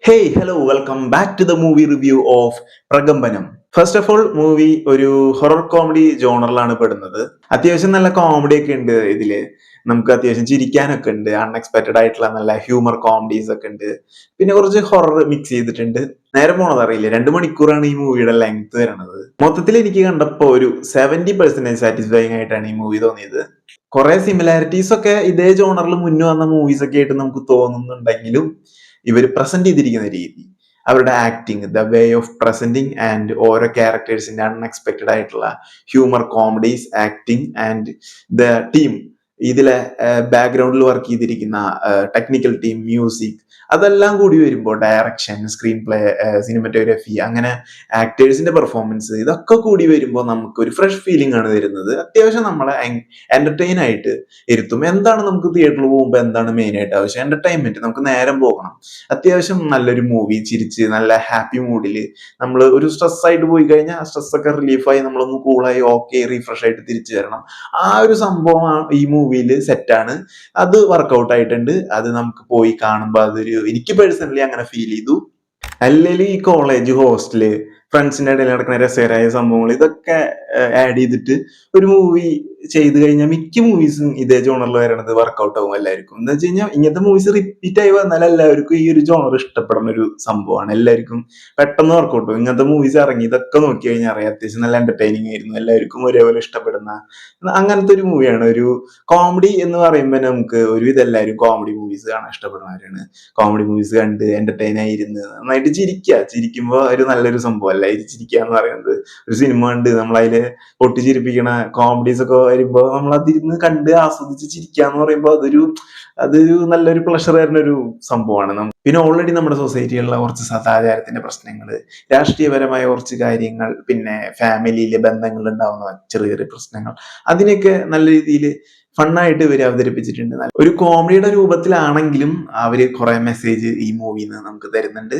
Hello, welcome back to the movie review of പ്രകമ്പനം. First of all movie ഒരു horror comedy ജോണറിലാണ് പെടുന്നത്. അത്യാവശ്യം നല്ല കോമഡി ഒക്കെ ഉണ്ട് ഇതില്. നമുക്ക് അത്യാവശ്യം ചിരിക്കാനൊക്കെ ഉണ്ട്. അൺഎക്സ്പെക്ടഡ് ആയിട്ടുള്ള നല്ല ഹ്യൂമർ കോമഡീസ് ഒക്കെ ഉണ്ട്. പിന്നെ കുറച്ച് ഹൊറർ മിക്സ് ചെയ്തിട്ടുണ്ട്. നേരെ പോണത് അറിയില്ല. 2 മണിക്കൂറാണ് ഈ മൂവിയുടെ ലെങ്ത് വരുന്നത്. മൊത്തത്തിൽ എനിക്ക് കണ്ടപ്പോ ഒരു 70% സാറ്റിസ്ഫൈങ് ആയിട്ടാണ് ഈ മൂവി തോന്നിയത്. കുറെ സിമിലാരിറ്റീസ് ഒക്കെ ഇതേ ജോണറിൽ മുന്നേ വന്ന മൂവീസ് ഒക്കെ ആയിട്ട് നമുക്ക് തോന്നുന്നുണ്ടെങ്കിലും ഇവർ പ്രസന്റ് ചെയ്തിരിക്കുന്ന രീതി, അവരുടെ acting, the way of presenting and ഓരോ ക്യാരക്ടേഴ്സിന്റെ അൺഎക്സ്പെക്ടഡ് ആയിട്ടുള്ള humour comedies, acting and the team, ഇതിലെ ബാക്ക്ഗ്രൗണ്ടിൽ വർക്ക് ചെയ്തിരിക്കുന്ന ടെക്നിക്കൽ ടീം, മ്യൂസിക്, അതെല്ലാം കൂടി വരുമ്പോൾ ഡയറക്ഷൻ, സ്ക്രീൻ പ്ലേ, സിനിമറ്റോഗ്രഫി, അങ്ങനെ ആക്ടേഴ്സിന്റെ പെർഫോമൻസ്, ഇതൊക്കെ കൂടി വരുമ്പോൾ നമുക്ക് ഒരു ഫ്രഷ് ഫീലിംഗ് ആണ് തരുന്നത്. അത്യാവശ്യം നമ്മളെ എന്റർടൈൻ ആയിട്ട് ഇരുത്തും. എന്താണ് നമുക്ക് തിയേറ്ററിൽ പോകുമ്പോൾ എന്താണ് മെയിൻ ആയിട്ട് ആവശ്യം? എന്റർടൈൻമെന്റ്. നമുക്ക് നേരം പോകണം. അത്യാവശ്യം നല്ലൊരു മൂവി, ചിരിച്ച് നല്ല ഹാപ്പി മൂഡിൽ നമ്മൾ ഒരു സ്ട്രെസ് ആയിട്ട് പോയി കഴിഞ്ഞാൽ ആ സ്ട്രെസ് ഒക്കെ റിലീഫായി നമ്മളൊന്ന് കൂളായി ഓക്കെ റീഫ്രഷ് ആയിട്ട് തിരിച്ചു വരണം. ആ ഒരു സംഭവം ഈ മൂവിയിൽ സെറ്റാണ്. അത് വർക്കൗട്ട് ആയിട്ടുണ്ട്. അത് നമുക്ക് പോയി കാണുമ്പോൾ എനിക്ക് പേഴ്സണലി അങ്ങനെ ഫീൽ ചെയ്തു. അല്ലെങ്കിൽ ഈ കോളേജ്, ഹോസ്റ്റല്, ഫ്രണ്ട്സിന്റെ ഇടയിൽ നടക്കുന്ന രസകരമായ സംഭവങ്ങൾ, ഇതൊക്കെ ആഡ് ചെയ്തിട്ട് ഒരു മൂവി ചെയ്ത് കഴിഞ്ഞാൽ മിക്ക മൂവീസും ഇതേ ജോണറിൽ വരണത് വർക്കൗട്ട് ആവും എല്ലാവർക്കും. എന്താ വെച്ച് കഴിഞ്ഞാൽ ഇങ്ങനത്തെ മൂവീസ് റിപ്പീറ്റ് ആയി വന്നാൽ എല്ലാവർക്കും ഈ ഒരു ജോണർ ഇഷ്ടപ്പെടുന്ന ഒരു സംഭവമാണ്. എല്ലാവർക്കും പെട്ടെന്ന് വർക്കൗട്ട് ആവും. ഇങ്ങനത്തെ മൂവീസ് ഇറങ്ങി ഇതൊക്കെ നോക്കി കഴിഞ്ഞാൽ അറിയാം, അത്യാവശ്യം നല്ല എന്റർടൈനിങ് ആയിരുന്നു, എല്ലാവർക്കും ഒരേപോലെ ഇഷ്ടപ്പെടുന്ന അങ്ങനത്തെ ഒരു മൂവിയാണ്. ഒരു കോമഡി എന്ന് പറയുമ്പോൾ നമുക്ക് ഒരുവിധം എല്ലാവരും കോമഡി മൂവീസ് കാണാൻ ഇഷ്ടപ്പെടുന്നവരാണ്. കോമഡി മൂവീസ് കണ്ട് എന്റർടൈൻ ആയിരുന്ന് നന്നായിട്ട് ചിരിക്കുമ്പോൾ ഒരു നല്ലൊരു സംഭവമല്ല ഇത് ചിരിക്കുക എന്ന് പറയുന്നത്. ഒരു സിനിമ കണ്ട് നമ്മളതില് പൊട്ടിച്ചിരിപ്പിക്കണ കോമഡീസ് ഒക്കെ വരുമ്പോൾ നമ്മൾ അതിരുന്ന് കണ്ട് ആസ്വദിച്ച് ചിരിക്കുക എന്ന് പറയുമ്പോൾ അതൊരു നല്ലൊരു പ്ലഷർ തരുന്ന ഒരു സംഭവമാണ്. പിന്നെ ഓൾറെഡി നമ്മുടെ സൊസൈറ്റിയിലുള്ള കുറച്ച് സദാചാരത്തിന്റെ പ്രശ്നങ്ങൾ, രാഷ്ട്രീയപരമായ കുറച്ച് കാര്യങ്ങൾ, പിന്നെ ഫാമിലിയിലെ ബന്ധങ്ങളിൽ ഉണ്ടാവുന്ന ചെറിയ ചെറിയ പ്രശ്നങ്ങൾ, അതിനൊക്കെ നല്ല രീതിയിൽ ഫണ്ണായിട്ട് ഇവർ അവതരിപ്പിച്ചിട്ടുണ്ട്. ഒരു കോമഡിയുടെ രൂപത്തിലാണെങ്കിലും അവര് കുറെ മെസ്സേജ് ഈ മൂവിയിൽ നിന്ന് നമുക്ക് തരുന്നുണ്ട്.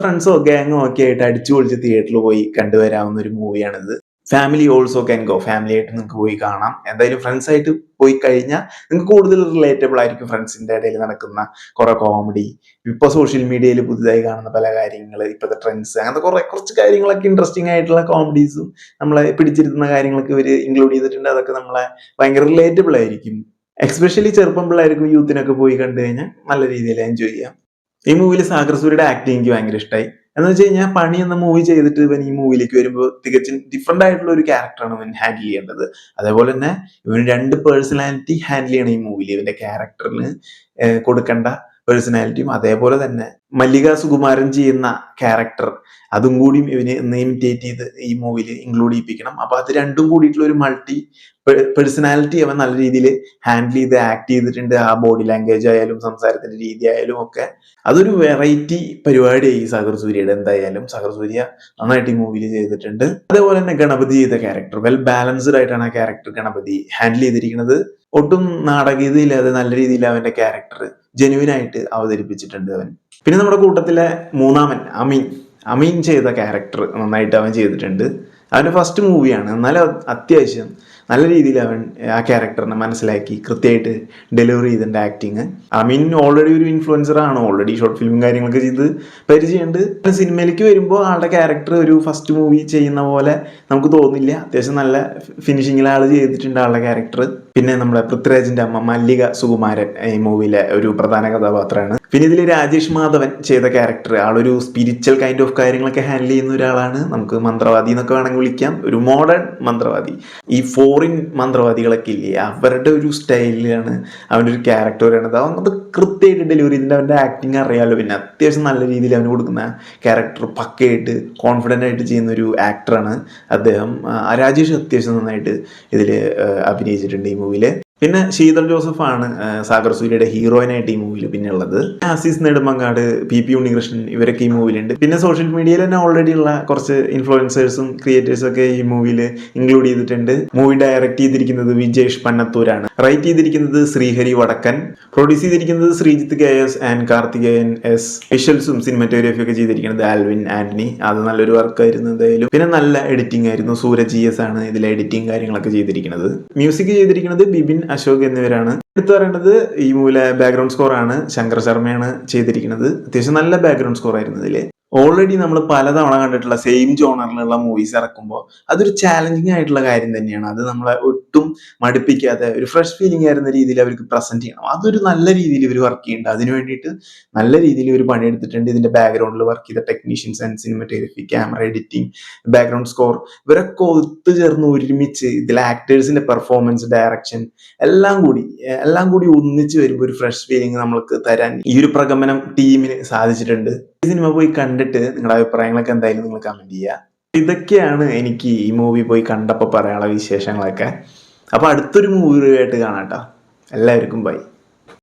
ഫ്രണ്ട്സോ ഗാങ്ങോ ഒക്കെ ആയിട്ട് അടിച്ചു പൊളിച്ച് തിയേറ്ററിൽ പോയി കണ്ടുവരാവുന്ന ഒരു മൂവിയാണിത്. Family also can go. Family ആയിട്ട് നിങ്ങൾക്ക് പോയി കാണാം. എന്തായാലും ഫ്രണ്ട്സ് ആയിട്ട് പോയി കഴിഞ്ഞാൽ നിങ്ങൾക്ക് കൂടുതൽ റിലേറ്റബിൾ ആയിരിക്കും. ഫ്രണ്ട്സിന്റെ ഇടയിൽ നടക്കുന്ന കുറെ കോമഡി, ഇപ്പൊ സോഷ്യൽ മീഡിയയിൽ പുതുതായി കാണുന്ന പല കാര്യങ്ങൾ, ഇപ്പോഴത്തെ ട്രെൻഡ്സ്, അങ്ങനത്തെ കുറച്ച് കാര്യങ്ങളൊക്കെ ഇൻട്രസ്റ്റിംഗ് ആയിട്ടുള്ള കോമഡീസും നമ്മളെ പിടിച്ചിരുത്തുന്ന കാര്യങ്ങളൊക്കെ ഇവർ ഇൻക്ലൂഡ് ചെയ്തിട്ടുണ്ട്. അതൊക്കെ നമ്മളെ ഭയങ്കര റിലേറ്റബിൾ ആയിരിക്കും. എസ്പെഷ്യലി ചെറുപ്പം പിള്ളേർക്കും യൂത്തിനൊക്കെ പോയി കണ്ടു കഴിഞ്ഞാൽ നല്ല രീതിയിൽ എൻജോയ് ചെയ്യാം. ഈ മൂവിയിൽ സാഗർ സൂര്യയുടെ ആക്ടിങ് എനിക്ക് ഭയങ്കര ഇഷ്ടമായി. എന്ന് വെച്ച് കഴിഞ്ഞാൽ പണി എന്ന മൂവി ചെയ്തിട്ട് ഇവൻ ഈ മൂവിയിലേക്ക് വരുമ്പോൾ തികച്ചും ഡിഫറെന്റ് ആയിട്ടുള്ള ഒരു ക്യാരക്ടറാണ് ഇവൻ ഹാൻഡിൽ ചെയ്യേണ്ടത്. അതേപോലെ തന്നെ ഇവന് 2 പേഴ്സണാലിറ്റി ഹാൻഡിൽ ചെയ്യണം ഈ മൂവിയിൽ. ഇവന്റെ ക്യാരക്ടറിന് കൊടുക്കേണ്ട പേഴ്സണാലിറ്റിയും, അതേപോലെ തന്നെ മല്ലിക സുകുമാരൻ ചെയ്യുന്ന ക്യാരക്ടർ, അതും കൂടിയും ഇവന് ഇമിറ്റേറ്റ് ചെയ്ത് ഈ മൂവിയിൽ ഇൻക്ലൂഡ് ചെയ്യിപ്പിക്കണം. അപ്പൊ അത് രണ്ടും കൂടിയിട്ടുള്ള ഒരു മൾട്ടി പേഴ്സണാലിറ്റി അവൻ നല്ല രീതിയിൽ ഹാൻഡിൽ ചെയ്ത് ആക്ട് ചെയ്തിട്ടുണ്ട്. ആ ബോഡി ലാംഗ്വേജ് ആയാലും സംസാരത്തിന്റെ രീതി ആയാലും ഒക്കെ അതൊരു വെറൈറ്റി പരിപാടിയായി സാഗർ സൂര്യയുടെ. എന്തായാലും സാഗർ സൂര്യ നന്നായിട്ട് ഈ മൂവിയിൽ ചെയ്തിട്ടുണ്ട്. അതേപോലെ തന്നെ ഗണപതി ചെയ്ത ക്യാരക്ടർ വെൽ ബാലൻസ്ഡ് ആയിട്ടാണ് ആ ക്യാരക്ടർ ഗണപതി ഹാൻഡിൽ ചെയ്തിരിക്കുന്നത്. ഒട്ടും നാടകീയതയില്ലാതെ നല്ല രീതിയിൽ അവന്റെ ക്യാരക്ടർ ജെന്യുവൻ ആയിട്ട് അവതരിപ്പിച്ചിട്ടുണ്ട് അവൻ. പിന്നെ നമ്മുടെ കൂട്ടത്തിലെ മൂന്നാമൻ അമീൻ ചെയ്ത ക്യാരക്ടർ നന്നായിട്ട് അവൻ ചെയ്തിട്ടുണ്ട്. അവന്റെ ഫസ്റ്റ് മൂവിയാണ്, എന്നാലും അത്യാവശ്യം നല്ല രീതിയിൽ അവൻ ആ ക്യാരക്ടറിനെ മനസ്സിലാക്കി കൃത്യമായിട്ട് ഡെലിവറി ചെയ്തിട്ടുണ്ട് ആക്ടിങ്. അമീൻ ഓൾറെഡി ഒരു ഇൻഫ്ലുവൻസർ ആണ്, ഓൾറെഡി ഷോർട്ട് ഫിലിം കാര്യങ്ങളൊക്കെ ചെയ്ത് പരിചയമുണ്ട്. സിനിമയിലേക്ക് വരുമ്പോൾ ആളുടെ ക്യാരക്ടർ ഒരു ഫസ്റ്റ് മൂവി ചെയ്യുന്ന പോലെ നമുക്ക് തോന്നില്ല. അത്യാവശ്യം നല്ല ഫിനിഷിങ്ങിൽ ആൾ ചെയ്തിട്ടുണ്ട് ആളുടെ ക്യാരക്ടർ. പിന്നെ നമ്മുടെ പൃഥ്വിരാജിന്റെ അമ്മ മല്ലിക സുകുമാരൻ ഈ മൂവിയിലെ ഒരു പ്രധാന കഥാപാത്രമാണ്. പിന്നെ ഇതിൽ രാജേഷ് മാധവൻ ചെയ്ത ക്യാരക്ടർ ആളൊരു സ്പിരിച്വൽ കൈൻഡ് ഓഫ് കാര്യങ്ങളൊക്കെ ഹാൻഡിൽ ചെയ്യുന്ന ഒരാളാണ്. നമുക്ക് മന്ത്രവാദി എന്നൊക്കെ വേണമെങ്കിൽ വിളിക്കാം, ഒരു മോഡേൺ മന്ത്രവാദി. ഈ ഫോറിൻ മന്ത്രവാദികളൊക്കെ ഇല്ലേ, അവരുടെ ഒരു സ്റ്റൈലിലാണ് അവൻ്റെ ഒരു ക്യാരക്ടർ വരുന്നത്. അത് കൃത്യമായിട്ട് ഡെലിവറി ചെയ്തിട്ട് അവൻ്റെ ആക്ടിങ് അറിയാമല്ലോ. പിന്നെ അത്യാവശ്യം നല്ല രീതിയിൽ അവന് കൊടുക്കുന്ന ക്യാരക്ടർ പക്കയായിട്ട് കോൺഫിഡൻ്റ് ആയിട്ട് ചെയ്യുന്ന ഒരു ആക്ടറാണ് അദ്ദേഹം. രാജേഷ് അത്യാവശ്യം നന്നായിട്ട് ഇതിൽ അഭിനയിച്ചിട്ടുണ്ട് ഈ മൂവിയിൽ. പിന്നെ ശീതൾ ജോസഫ് ആണ് സാഗർ സൂര്യയുടെ ഹീറോയിനായിട്ട് ഈ മൂവിയിൽ പിന്നെ ഉള്ളത്. ആസീസ് നെടുമങ്ങാട്, പി ഉണ്ണികൃഷ്ണൻ, ഇവരൊക്കെ ഈ മൂവിലുണ്ട്. പിന്നെ സോഷ്യൽ മീഡിയയിൽ തന്നെ ഓൾറെഡി ഉള്ള കുറച്ച് ഇൻഫ്ലുവൻസേഴ്സും ക്രിയേറ്റേഴ്സും ഒക്കെ ഈ മൂവിയിൽ ഇൻക്ലൂഡ് ചെയ്തിട്ടുണ്ട്. മൂവി ഡയറക്ട് ചെയ്തിരിക്കുന്നത് വിജേഷ് പന്നത്തൂരാണ്. റൈറ്റ് ചെയ്തിരിക്കുന്നത് ശ്രീഹരി വടക്കൻ. പ്രൊഡ്യൂസ് ചെയ്തിരിക്കുന്നത് Sreejith KS and Karthikeyan S. വിഷ്വൽസും സിനിമറ്റോഗ്രാഫി ഒക്കെ ചെയ്തിരിക്കുന്നത് ആൽവിൻ ആന്റണി. അത് നല്ലൊരു വർക്കായിരുന്നു എന്തായാലും. പിന്നെ നല്ല എഡിറ്റിംഗ് ആയിരുന്നു. സൂരജ് GS ആണ് ഇതിലെ എഡിറ്റിംഗ് കാര്യങ്ങളൊക്കെ ചെയ്തിരിക്കുന്നത്. മ്യൂസിക് ചെയ്തിരിക്കുന്നത് ബിബിൻ അശോക് എന്നിവരാണ്. എടുത്തു പറയേണ്ടത് ഈ മൂല ബാക്ക്ഗ്രൗണ്ട് സ്കോർ ആണ്. ശങ്കർ ശർമ്മയാണ് ചെയ്തിരിക്കുന്നത്. അത്യാവശ്യം നല്ല ബാക്ക്ഗ്രൗണ്ട് സ്കോർ ആയിരുന്നു ഇതില്. ഓൾറെഡി നമ്മൾ പലതവണ കണ്ടിട്ടുള്ള സെയിം ജോണറിലുള്ള മൂവീസ് ഇറക്കുമ്പോൾ അതൊരു ചാലഞ്ചിങ് ആയിട്ടുള്ള കാര്യം തന്നെയാണ്. അത് നമ്മളെ ഒട്ടും മടുപ്പിക്കാതെ ഒരു ഫ്രഷ് ഫീലിംഗ് ആയിരുന്ന രീതിയിൽ അവർക്ക് പ്രസന്റ് ചെയ്യണം. അതൊരു നല്ല രീതിയിൽ ഇവർ വർക്ക് ചെയ്യുന്നുണ്ട്. അതിനു വേണ്ടിയിട്ട് നല്ല രീതിയിൽ ഇവർ പണിയെടുത്തിട്ടുണ്ട്. ഇതിന്റെ ബാക്ക്ഗ്രൗണ്ടിൽ വർക്ക് ചെയ്ത technicians and cinematography, camera editing, background score, ഇവരൊക്കെ ഒത്തുചേർന്ന് ഒരുമിച്ച് ഇതിലെ ആക്ടേഴ്സിന്റെ പെർഫോമൻസ്, ഡയറക്ഷൻ എല്ലാം കൂടി ഒന്നിച്ച് വരുമ്പോൾ ഒരു ഫ്രഷ് ഫീലിംഗ് നമ്മൾക്ക് തരാൻ ഈ ഒരു പ്രകമ്പനം ടീമിന് സാധിച്ചിട്ടുണ്ട്. ഈ സിനിമ പോയി കണ്ടിട്ട് നിങ്ങളുടെ അഭിപ്രായങ്ങളൊക്കെ എന്തായാലും നിങ്ങൾ കമന്റ് ചെയ്യുക. ഇതൊക്കെയാണ് എനിക്ക് ഈ മൂവി പോയി കണ്ടപ്പോൾ പറയാനുള്ള വിശേഷങ്ങളൊക്കെ. അപ്പൊ അടുത്തൊരു മൂവി ആയിട്ട് കാണാം ട്ടോ. എല്ലാവർക്കും ബൈ.